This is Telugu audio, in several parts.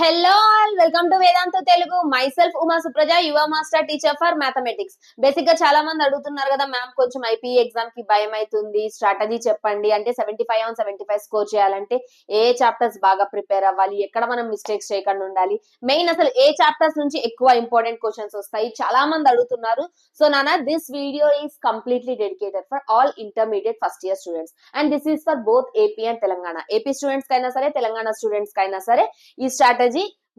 Hello all welcome to Vedantu Telugu myself Uma Supraja యువ master teacher for mathematics. Basic గా చాలా మంది అడుగుతున్నారు కదా మ్యామ్, కొంచెం ఐపీ ఎగ్జామ్ కి భయం అవుతుంది, స్ట్రాటజీ చెప్పండి. అంటే 75 స్కోర్ చేయాలంటే ఏ చాప్టర్స్ బాగా ప్రిపేర్ అవ్వాలి, ఎక్కడ మనం మిస్టేక్స్ చేయకుండా ఉండాలి, మెయిన్ అసలు ఏ చాప్టర్స్ నుంచి ఎక్కువ ఇంపార్టెంట్ క్వశ్చన్స్ వస్తాయి, చాలా మంది అడుగుతున్నారు. సో నానా, this video is completely dedicated for all intermediate first year students and this is for both AP and Telangana. AP students కైనా సరే, తెలంగాణ స్టూడెంట్స్ కైనా సరే ఈ స్ట్రాటజీ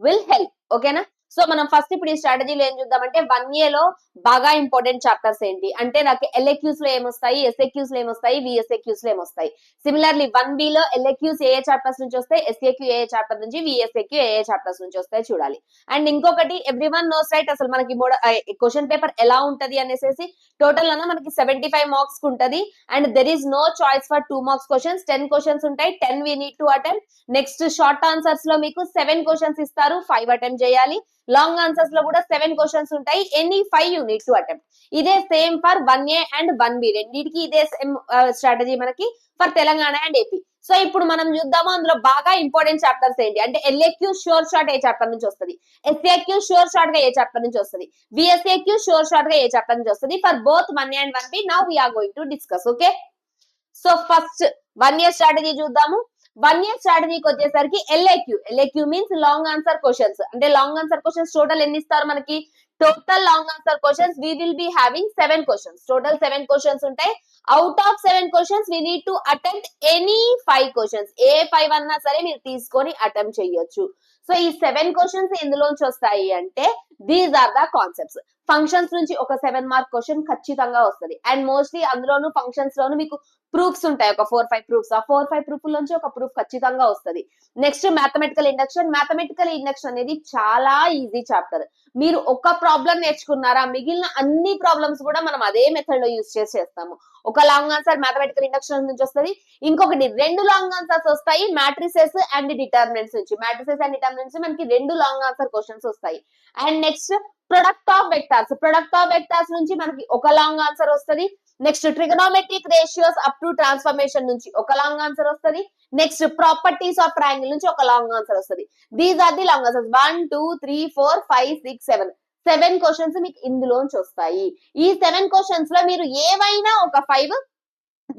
విల్ హెల్ప్. ఓకేనా? సో మనం ఫస్ట్ ఇప్పుడు ఈ స్ట్రాటజీలో ఏం చూద్దామంటే 1A లో బాగా ఇంపార్టెంట్ చాప్టర్స్ ఏంటి అంటే, నాకు ఎల్ఏక్యూస్ లో ఏమొస్తాయి, ఎస్ఏక్యూస్ లో ఏమొస్తాయి, విఎస్ఏక్యూస్ లో ఏమొస్తాయి. సిమిలర్లీ 1B లో ఎల్ఏక్యూస్ ఏ చాప్టర్స్ నుంచి వస్తాయి, ఎస్ఏక్యూ ఏ చాప్టర్ నుంచి, విఎస్ఏక్యూ ఏ చాప్టర్స్ నుంచి వస్తాయి చూడాలి. అండ్ ఇంకొకటి, ఎవ్రీవన్ నోస్ రైట్, అసలు మనకి క్వశ్చన్ పేపర్ ఎలా ఉంటది అనేసి టోటల్ అన్న మనకి 75 మార్క్స్ ఉంటది. And there is no choice for 2 marks questions. 10 questions ఉంటాయి, 10 we need to attempt. Next short answers లో మీకు 7 క్వశ్చన్స్ ఇస్తారు, 5 అటెంప్ట్ చేయాలి. లాంగ్ ఆన్సర్స్ లో కూడా 7 క్వశ్చన్స్ ఉంటాయి, any 5 you need to attempt. ఇదే same for 1A and 1B, రెండింటికి ఇదే సేమ్ స్ట్రాటజీ మనకి for Telangana and AP. So ఇప్పుడు మనం చూద్దాము అందులో బాగా ఇంపార్టెంట్ చాప్టర్స్ ఏంటి అంటే, ఎల్ఏక్యూ షూర్ షార్ట్ ఏ చాప్టర్ నుంచి వస్తుంది, ఎస్ఏక్యూ షూర్ షార్ట్ గా ఏ చాప్టర్ నుంచి వస్తుంది, విఎస్ఏక్యూ షూర్ షార్ట్ గా ఏ చాప్టర్ నుంచి వస్తుంది for both 1A and 1B. Now we are going to discuss. Okay, so first 1A strategy చూద్దాము. 1A స్ట్రాటజీకి వచ్చేసరికి LAQ means long answer questions. అంటే లాంగ్ ఆన్సర్ క్వశ్చన్స్ టోటల్ ఎన్ని ఇస్తారు మనకి? Total long answer questions we will be having 7 questions. Total 7 questions ఉంటాయి. Out of 7 questions we need to attempt any 5 questions. ఏ 5 అన్నా సరే మీరు తీసుకొని అటెంప్ట్ చేయొచ్చు. సో ఈ 7 క్వశ్చన్స్ ఎందులోంచి వస్తాయి అంటే, these are the concepts. Functions నుంచి ఒక 7 మార్క్ క్వశ్చన్ ఖచ్చితంగా వస్తుంది. అండ్ మోస్ట్లీ అందులోను ఫంక్షన్స్ లోను మీకు ప్రూఫ్స్ ఉంటాయి, ఒక 4-5 ప్రూఫ్స్. ఆ 4-5 ప్రూఫ్ నుంచి ఒక ప్రూఫ్ ఖచ్చితంగా వస్తుంది. నెక్స్ట్ మ్యాథమెటికల్ ఇండక్షన్ అనేది చాలా ఈజీ చాప్టర్. మీరు ఒక ప్రాబ్లం నేర్చుకున్నారా, మిగిలిన అన్ని ప్రాబ్లమ్స్ కూడా మనం అదే మెథడ్ లో యూజ్ చేస్తాము. ఒక లాంగ్ ఆన్సర్ మ్యాథమెటికల్ ఇండక్షన్ నుంచి వస్తుంది, ఇంకొకటి 2 లాంగ్ ఆన్సర్స్ వస్తాయి మ్యాట్రిసెస్ అండ్ డిటర్మినెంట్స్ నుంచి. మ్యాట్రిసెస్ అండ్ డిటర్మినెంట్స్ మనకి 2 లాంగ్ ఆన్సర్ క్వశ్చన్స్ వస్తాయి. And next product of vectors నుంచి మనకి ఒక లాంగ్ ఆన్సర్ వస్తుంది. Next trigonometric ratios up to transformation నుంచి ఒక లాంగ్ ఆన్సర్ వస్తుంది. నెక్స్ట్ ప్రాపర్టీస్ ఆఫ్ ట్రయాంగిల్ నుంచి ఒక లాంగ్ ఆన్సర్ వస్తుంది. These are the long answers. 1 2 3 4 5 6 7 questions మీకు ఇందులోంచి వస్తాయి. ఈ 7 క్వశ్చన్స్ లో మీరు ఏవైనా ఒక 5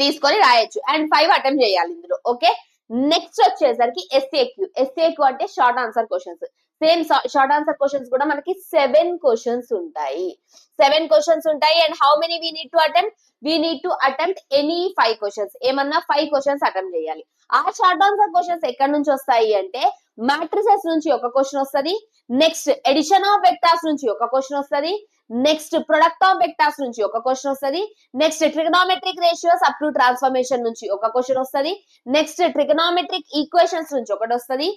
తీసుకొని రాయొచ్చు అండ్ 5 అటెంప్ట్ చేయాలి ఇందులో. ఓకే, నెక్స్ట్ వచ్చేసరికి ఎస్ఏక్యూ అంటే short answer questions. Same short answer questions కూడా మనకి 7 క్వశ్చన్స్ ఉంటాయి. And how many we need to attempt? We need to attempt any 5 questions. ఏమన్నా 5 క్వశ్చన్స్ అటెంప్ట్ చేయాలి. ఆ షార్ట్ ఆన్సర్ క్వశ్చన్స్ ఎక్కడి నుంచి వస్తాయి అంటే, మ్యాట్రిసెస్ నుంచి ఒక క్వశ్చన్ వస్తుంది. నెక్స్ట్ ఎడిషన్ ఆఫ్ వెక్టార్స్ నుంచి ఒక క్వశ్చన్ వస్తుంది. నెక్స్ట్ ప్రొడక్ట్ ఆఫ్ వెక్టార్స్ నుంచి ఒక క్వశ్చన్ వస్తుంది. Next trigonometric ratios up to transformation నుంచి ఒక క్వశ్చన్ వస్తుంది. నెక్స్ట్ ట్రిగనోమెట్రిక్ ఈక్వేషన్స్ నుంచి ఒకటి వస్తుంది.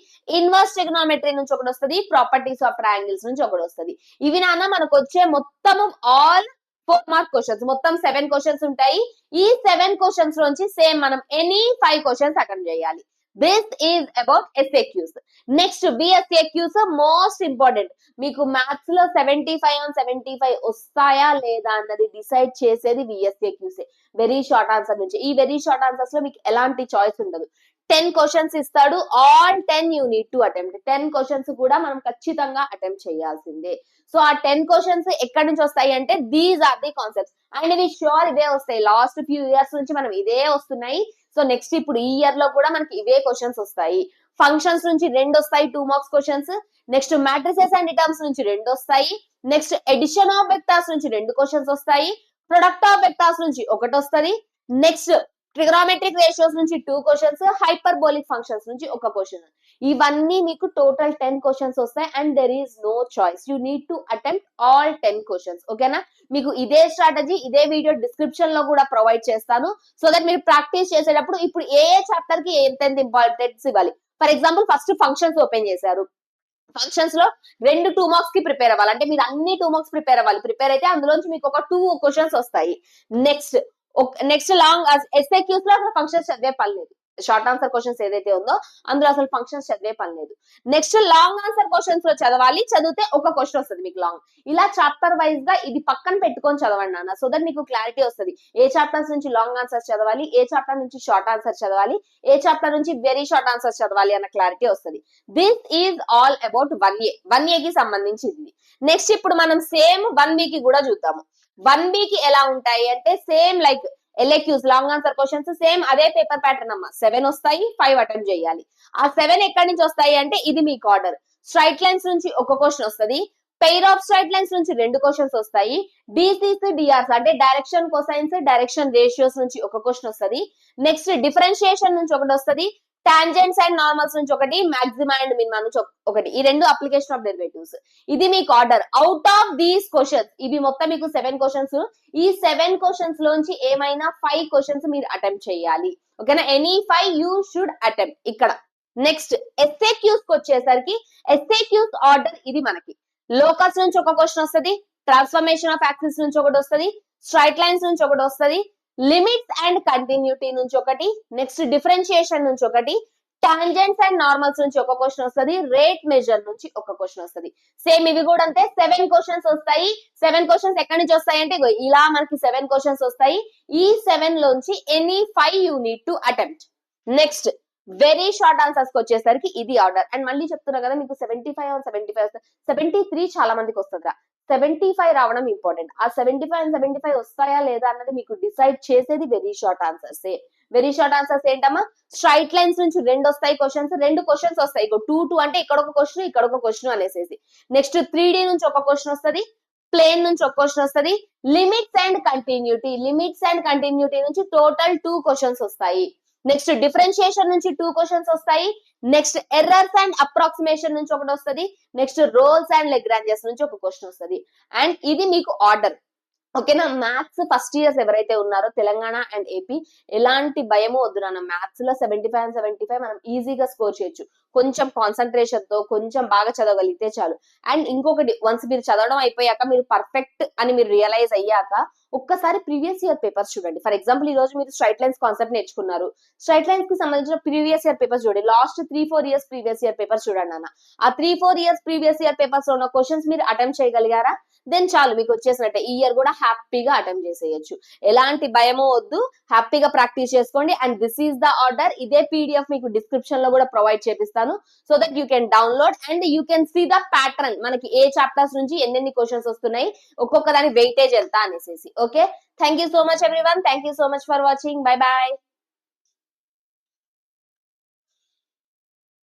ఇన్వర్స్ ట్రిగనోమెట్రీ నుంచి ఒకటి వస్తుంది. ప్రాపర్టీస్ ఆఫ్ ట్రయాంగిల్స్ నుంచి ఒకటి వస్తుంది. ఇవి నాన్న మనకు వచ్చే మొత్తం ఆల్ 4 మార్క్ క్వశ్చన్స్. మొత్తం 7 క్వశ్చన్స్ ఉంటాయి. ఈ 7 క్వశ్చన్స్ నుంచి సేమ్ మనం ఎనీ 5 క్వశ్చన్స్ అటెంప్ట్ చేయాలి. This is about SAQs. Next VSAQs most important. మీకు మ్యాథ్స్ లో 75 వస్తాయా లేదా అన్నది డిసైడ్ చేసేది విఎస్ఏక్యూస్. వెరీ షార్ట్ ఆన్సర్ నుంచి. ఈ వెరీ షార్ట్ ఆన్సర్స్ లో మీకు ఎలాంటి చాయిస్ ఉండదు. 10 క్వశ్చన్స్ ఇస్తాడు, all 10 you need to attempt. 10 questions కూడా మనం ఖచ్చితంగా అటెంప్ట్ చేయాల్సిందే. సో ఆ 10 క్వశ్చన్స్ ఎక్కడి నుంచి వస్తాయి అంటే, these are the concepts. And ఇవి షూర్ ఇవే వస్తాయి. లాస్ట్ ఫ్యూ ఇయర్స్ నుంచి మనం ఇదే వస్తున్నాయి. సో నెక్స్ట్ ఇప్పుడు ఈ ఇయర్ లో కూడా మనకి ఇవే క్వశ్చన్స్ వస్తాయి. ఫంక్షన్స్ నుంచి 2 వస్తాయి, 2 marks questions. Next matrices and terms నుంచి 2 వస్తాయి. నెక్స్ట్ ఎడిషన్ ఆఫ్ వెక్టార్స్ నుంచి 2 క్వశ్చన్స్ వస్తాయి. ప్రొడక్ట్ ఆఫ్ వెక్టార్స్ నుంచి ఒకటి వస్తుంది. నెక్స్ట్ ట్రిగనోమెట్రిక్ రేషియోస్ నుంచి 2 క్వశ్చన్స్. హైపర్బోలిక్ ఫంక్షన్స్ నుంచి ఒక క్వశ్చన్. ఇవన్నీ మీకు టోటల్ 10 క్వశ్చన్స్ వస్తాయి. And there is no choice, you need to attempt all 10 questions. ఓకేనా? మీకు ఇదే స్ట్రాటజీ ఇదే వీడియో డిస్క్రిప్షన్ లో కూడా ప్రొవైడ్ చేస్తాను. సో దట్ మీరు ప్రాక్టీస్ చేసేటప్పుడు ఇప్పుడు ఏ చాప్టర్ కి ఎంత ఇంపార్టెన్స్ ఇవ్వాలి. For example first functions open చేశారు. ఫంక్షన్స్ లో 2 మార్క్స్ కి ప్రిపేర్ అవ్వాలి. అంటే మీరు అన్ని 2 మార్క్స్ ప్రిపేర్ అవ్వాలి. ప్రిపేర్ అయితే అందులోంచి మీకు ఒక 2 క్వశ్చన్స్ వస్తాయి. నెక్స్ట్ లాంగ్ ఎస్ఏక్యూస్ లో ఫంక్షన్స్ చదివే పని లేదు. షార్ట్ ఆన్సర్ క్వశ్చన్స్ ఏదైతే ఉందో అందులో అసలు ఫంక్షన్స్ చదివే పని లేదు. నెక్స్ట్ లాంగ్ ఆన్సర్ క్వశ్చన్స్ లో చదవాలి, చదివితే ఒక క్వశ్చన్ వస్తుంది మీకు లాంగ్. ఇలా చాప్టర్ వైజ్ గా ఇది పక్కన పెట్టుకొని చదవండి అన్న, సో దట్ మీకు క్లారిటీ వస్తుంది. ఏ చాప్టర్స్ నుంచి లాంగ్ ఆన్సర్స్ చదవాలి, ఏ చాప్టర్ నుంచి షార్ట్ ఆన్సర్ చదవాలి, ఏ చాప్టర్ నుంచి వెరీ షార్ట్ ఆన్సర్స్ చదవాలి అన్న క్లారిటీ వస్తుంది. This is all about 1A కి సంబంధించింది. నెక్స్ట్ ఇప్పుడు మనం సేమ్ 1B కి కూడా చూద్దాము. 1B కి ఎలా ఉంటాయి అంటే same like LAQs long answer questions same అదే పేపర్ ప్యాటర్న్ అమ్మా. 7 వస్తాయి, 5 అటెంప్ట్ చేయాలి. ఆ 7 ఎక్కడి నుంచి వస్తాయి అంటే ఇది మీకు ఆర్డర్. స్ట్రైట్ లైన్స్ నుంచి ఒక క్వశ్చన్ వస్తుంది, పెయిర్ ఆఫ్ స్ట్రైట్ లైన్స్ నుంచి 2 క్వశ్చన్స్ వస్తాయి, డిసిస్ డిఆర్స్ అంటే డైరెక్షన్ కొసైన్స్ డైరెక్షన్ రేషియోస్ నుంచి ఒక క్వశ్చన్ వస్తుంది, నెక్స్ట్ డిఫరెన్షియేషన్ నుంచి ఒకటి వస్తుంది, టాంజెంట్స్ అండ్ నార్మల్స్ నుంచి ఒకటి, మాక్సిమా అండ్ మినిమా నుంచి ఒకటి. ఈ 2 అప్లికేషన్ ఆఫ్ డెరివేటివ్స్. ఇది మీకు order. Out of these questions ఇవి మొత్తం మీకు 7 క్వశ్చన్స్. ఈ 7 క్వశ్చన్స్ లోంచి ఏమైనా 5 క్వశ్చన్స్ మీరు అటెంప్ట్ చేయాలి. ఓకేనా, ఎనీ 5 యూ షుడ్ అటెంప్ట్. ఇక్కడ నెక్స్ట్ ఎస్ఏక్యూస్ కి వచ్చేసరికి ఎస్ఏక్యూస్ ఆర్డర్ ఇది మనకి. లోకస్ నుంచి ఒక క్వశ్చన్ వస్తుంది, ట్రాన్స్ఫర్మేషన్ ఆఫ్ యాక్సిస్ నుంచి ఒకటి వస్తుంది, స్ట్రైట్ లైన్స్ నుంచి ఒకటి వస్తుంది, లిమిట్స్ అండ్ కంటిన్యూటీ నుంచి ఒకటి, నెక్స్ట్ డిఫరెన్షియేషన్ నుంచి ఒకటి, టాంజెంట్స్ అండ్ నార్మల్స్ నుంచి ఒక క్వశ్చన్ వస్తుంది, రేట్ మెజర్ నుంచి ఒక క్వశ్చన్ వస్తుంది. సేమ్ ఇవి కూడా అంతే 7 క్వశ్చన్స్ వస్తాయి. 7 క్వశ్చన్స్ ఎక్కడి నుంచి వస్తాయి అంటే ఇలా మనకి 7 క్వశ్చన్స్ వస్తాయి. ఈ 7 లోంచి any 5 you need to attempt. Next very short answers కి వచ్చేసరికి ఇది ఆర్డర్. అండ్ మళ్ళీ చెప్తున్నా కదా మీకు 75 వస్తాయి, 73 చాలా మందికి వస్తుందిరా. 75 రావడం ఇంపార్టెంట్. ఆ 75 వస్తాయా లేదా అన్నది మీకు డిసైడ్ చేసేది very short answers. Very short answers ఏంటమ్మా, స్ట్రైట్ లైన్స్ నుంచి 2 వస్తాయి క్వశ్చన్స్, 2 క్వశ్చన్స్ వస్తాయి. 2 అంటే ఇక్కడ ఒక క్వశ్చన్ ఇక్కడ ఒక క్వశ్చన్ అనేసేసి. నెక్స్ట్ 3D నుంచి ఒక క్వశ్చన్ వస్తుంది, ప్లేన్ నుంచి ఒక క్వశ్చన్ వస్తుంది, లిమిట్స్ అండ్ కంటిన్యూటీ నుంచి టోటల్ 2 క్వశ్చన్స్ వస్తాయి. నెక్స్ట్ డిఫరెన్షియేషన్ నుంచి 2 క్వశ్చన్స్ వస్తాయి, నెక్స్ట్ ఎర్రర్స్ అండ్ అప్రాక్సిమేషన్ నుంచి ఒకటి వస్తుంది, నెక్స్ట్ రోల్స్ అండ్ లెగ్రాంజెస్ నుంచి ఒక క్వశ్చన్ వస్తుంది. అండ్ ఇది మీకు ఆర్డర్. ఓకేనా, మ్యాథ్స్ ఫస్ట్ ఇయర్స్ ఎవరైతే ఉన్నారో తెలంగాణ అండ్ ఏపీ ఎలాంటి భయము వద్దు నాన్న. మ్యాథ్స్ లో 75 మనం ఈజీగా స్కోర్ చేయొచ్చు. కొంచెం కాన్సన్ట్రేషన్ తో కొంచెం బాగా చదవగలిగితే చాలు. అండ్ ఇంకొకటి, వన్స్ మీరు చదవడం అయిపోయాక మీరు పర్ఫెక్ట్ అని మీరు రియలైజ్ అయ్యాక ఒక్కసారి ప్రీవియస్ ఇయర్ పేపర్స్ చూడండి. ఫర్ ఎగ్జాంపుల్ ఈ రోజు మీరు స్ట్రైట్ లైన్స్ కాన్సెప్ట్ నేర్చుకున్నారు, స్ట్రైట్ లైన్స్ కి సంబంధించిన ప్రీవియస్ ఇయర్ పేపర్స్ చూడండి. Last 3-4 years previous year papers చూడండి అన్న. ఆ 3-4 ఇయర్స్ ప్రీవియస్ ఇయర్ పేపర్స్ లో ఉన్న క్వశ్చన్స్ మీరు అటెంప్ట్ చేయగలిగారా, దెన్ చాలు మీకు వచ్చేసినట్టే. ఈ ఇయర్ కూడా హ్యాపీగా అటెంప్ట్ చేసేయచ్చు. ఎలాంటి భయమో వద్దు, హ్యాపీగా ప్రాక్టీస్ చేసుకోండి. And this is the order. ఇదే పీడిఎఫ్ మీకు డిస్క్రిప్షన్ లో కూడా ప్రొవైడ్ చేపిస్తాను, so that you can download and you can see the pattern. మనకి ఏ చాప్టర్స్ నుంచి ఎన్నెన్ని క్వశ్చన్స్ వస్తున్నాయి, ఒక్కొక్క దాని వెయిటేజ్ ఎంత అనేసి. Okay, thank you so much everyone. Thank you so much for watching. Bye bye.